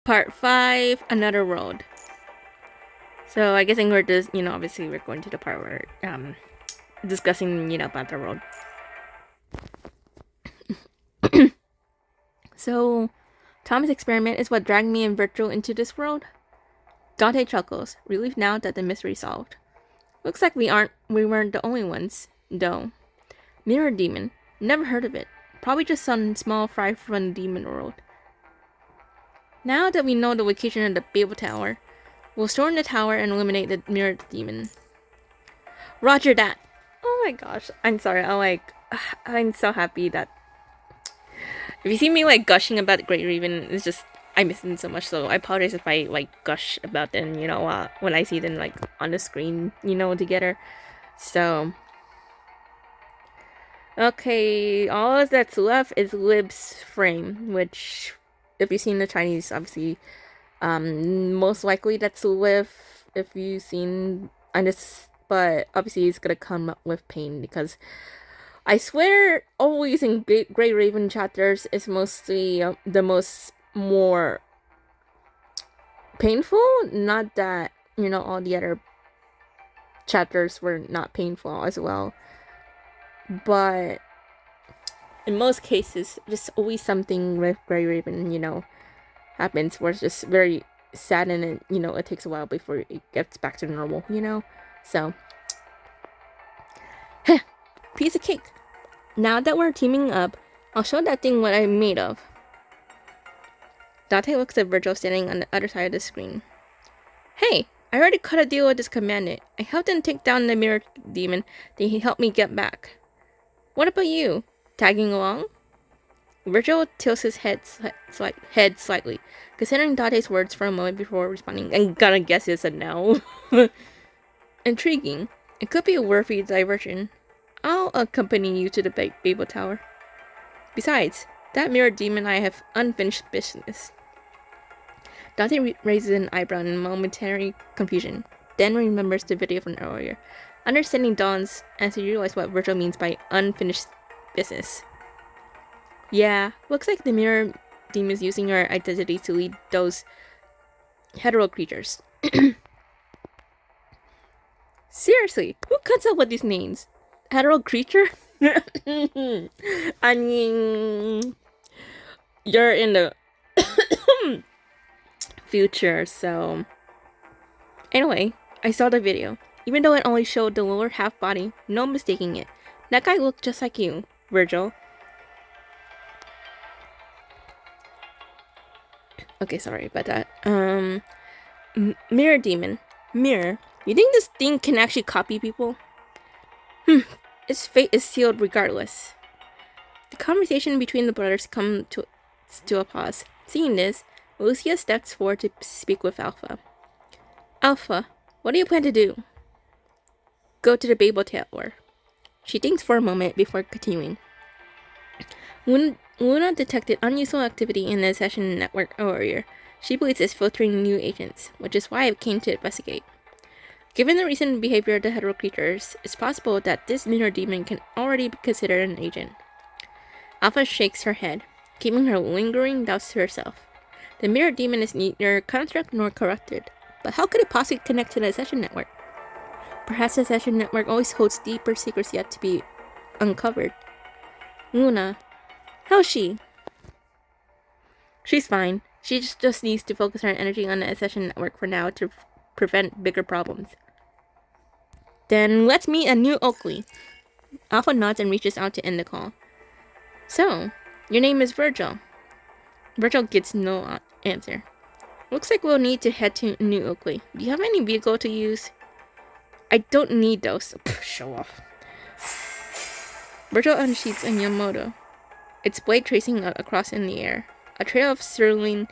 Part 5, Another World. So I guess we're just, obviously we're going to the part where discussing, about the world. So Tom's experiment is what dragged me and Virtual into this world. Dante chuckles, relieved now that the mystery solved. Looks like we weren't the only ones, though. Mirror Demon. Never heard of it. Probably just some small fry from the demon world. Now that we know the location of the Babel Tower, we'll storm the tower and eliminate the Mirror Demon. Roger that. Oh my gosh. I'm sorry. I'm so happy that if you see me gushing about Great Raven, it's just I miss them so much. So I apologize if I gush about them, when I see them on the screen, together. So okay, all that's left is Lib's frame, which if you've seen the Chinese, obviously, most likely that's Lib. If you've seen, but obviously it's gonna come up with pain because I swear always in Great Raven chapters is mostly the more painful. Not that all the other chapters were not painful as well, but in most cases, just always something with Grey Raven, happens where it's just very sad and it takes a while before it gets back to normal, So, piece of cake. Now that we're teaming up, I'll show that thing what I'm made of. Dante looks at Virgil standing on the other side of the screen. Hey, I already cut a deal with this commandant. I helped him take down the mirror demon, then he helped me get back. What about you? Tagging along? Virgil tilts his head slightly, considering Dante's words for a moment before responding. I'm gonna guess it's a no. Intriguing. It could be a worthy diversion. I'll accompany you to the Babel Tower. Besides, that mirror demon and I have unfinished business. Dante raises an eyebrow in momentary confusion, then remembers the video from earlier. Understanding dawns as he realizes what Virgil means by unfinished business. Yeah, looks like the mirror demon is using your identity to lead those hetero creatures. Seriously, who comes up with these names? Hetero creature? I mean, you're in the future, so... Anyway, I saw the video. Even though it only showed the lower half body, no mistaking it. That guy looked just like you, Virgil. Okay, sorry about that. Mirror demon. Mirror. You think this thing can actually copy people? Its fate is sealed regardless. The conversation between the brothers come to a pause. Seeing this, Lucia steps forward to speak with Alpha. Alpha, what do you plan to do? Go to the Babel Tower. She thinks for a moment before continuing. Luna detected unusual activity in the session network earlier. She believes it's filtering new agents, which is why I came to investigate. Given the recent behavior of the hetero creatures, it's possible that this mirror demon can already be considered an agent. Alpha shakes her head, keeping her lingering doubts to herself. The mirror demon is neither construct nor corrupted, but how could it possibly connect to the session network? Perhaps the session network always holds deeper secrets yet to be uncovered. Luna, how's she? She's fine. She just needs to focus her energy on the session network for now to prevent bigger problems. Then let's meet a new Oakley. Alpha nods and reaches out to end the call. So, your name is Virgil. Virgil gets no answer. Looks like we'll need to head to New Oakley. Do you have any vehicle to use? I don't need those. Show off. Virgil unsheaths a Yamamoto, its blade tracing across in the air. A trail of sterling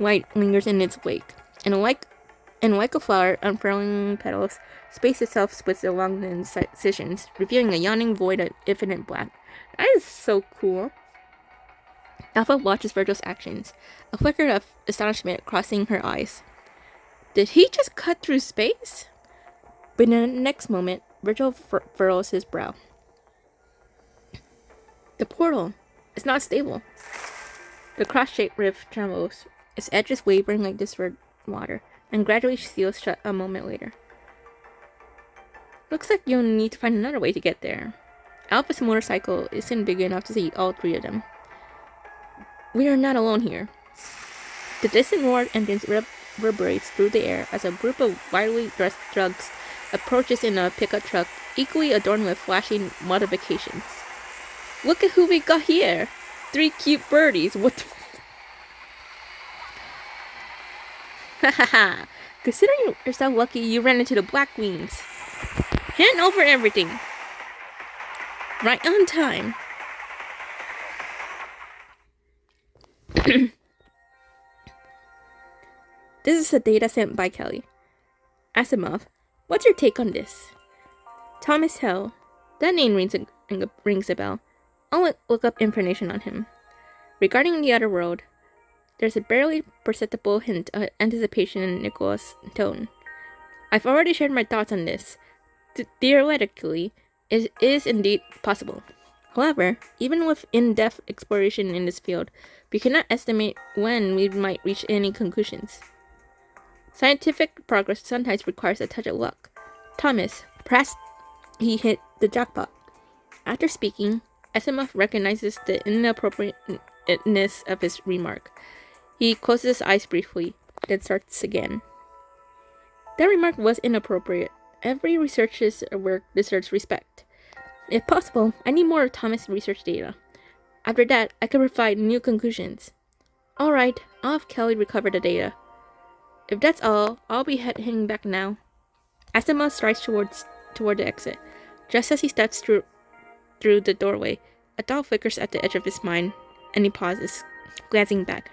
light lingers in its wake, and like a flower unfurling petals, space itself splits along the incisions, revealing a yawning void of infinite black. That is so cool. Alpha watches Virgil's actions, a flicker of astonishment crossing her eyes. Did he just cut through space? But in the next moment, Virgil furrows his brow. The portal is not stable. The cross-shaped rift trembles, its edges wavering like distilled water, and gradually seals shut a moment later. Looks like you'll need to find another way to get there. Alpha's motorcycle isn't big enough to see all three of them. We are not alone here. The distant roar of engines reverberates through the air as a group of wildly dressed thugs approaches in a pickup truck, equally adorned with flashing modifications. Look at who we got here! 3 cute birdies, what the Hahaha! Consider yourself lucky you ran into the Black Wings. Hand over everything! Right on time. This is the data sent by Kelly. Asimov, what's your take on this? Thomas Hell. That name rings a bell. I'll look up information on him. Regarding the other world, there's a barely perceptible hint of anticipation in Nicola's tone. I've already shared my thoughts on this. Theoretically, it is indeed possible. However, even with in-depth exploration in this field, we cannot estimate when we might reach any conclusions. Scientific progress sometimes requires a touch of luck. Thomas, perhaps he hit the jackpot. After speaking, Asimov recognizes the inappropriateness of his remark. He closes his eyes briefly, then starts again. That remark was inappropriate. Every researcher's work deserves respect. If possible, I need more of Thomas' research data. After that, I can provide new conclusions. Alright, I'll have Kelly recover the data. If that's all, I'll be heading back now. Asimov strides toward the exit. Just as he steps through the doorway, a thought flickers at the edge of his mind, and he pauses, glancing back.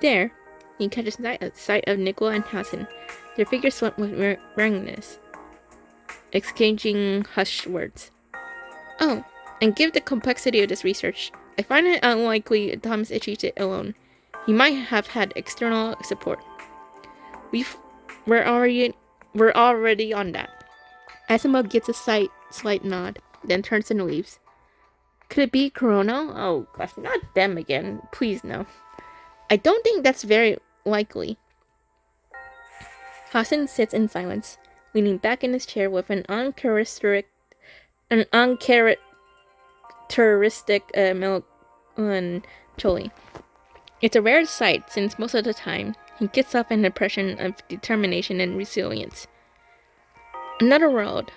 There, he catches sight of Nicola and Hassan, their figures swept with weariness, exchanging hushed words. Oh, and given the complexity of this research, I find it unlikely Thomas achieved it alone. He might have had external support. We're already on that. Asimov gets a slight nod, then turns and leaves. Could it be Corona? Oh gosh, not them again. Please no. I don't think that's very likely. Hassan sits in silence, leaning back in his chair with an uncharacteristic melancholy. It's a rare sight, since most of the time, he gets off an impression of determination and resilience. Another world.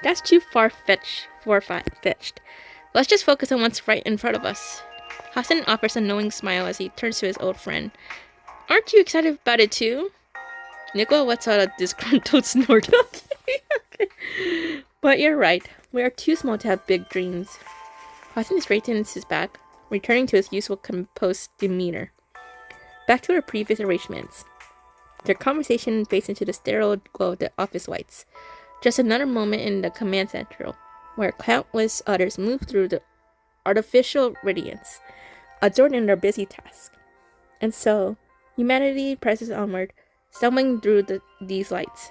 That's too far-fetched. Let's just focus on what's right in front of us. Hassan offers a knowing smile as he turns to his old friend. Aren't you excited about it too? Nicola lets out a disgruntled snort. Okay. But you're right. We are too small to have big dreams. Hassan straightens his back, returning to his usual composed demeanor. Back to our previous arrangements. Their conversation fades into the sterile glow of the office lights. Just another moment in the command center, where countless others move through the artificial radiance, absorbed in their busy task. And so, humanity presses onward, stumbling through these lights.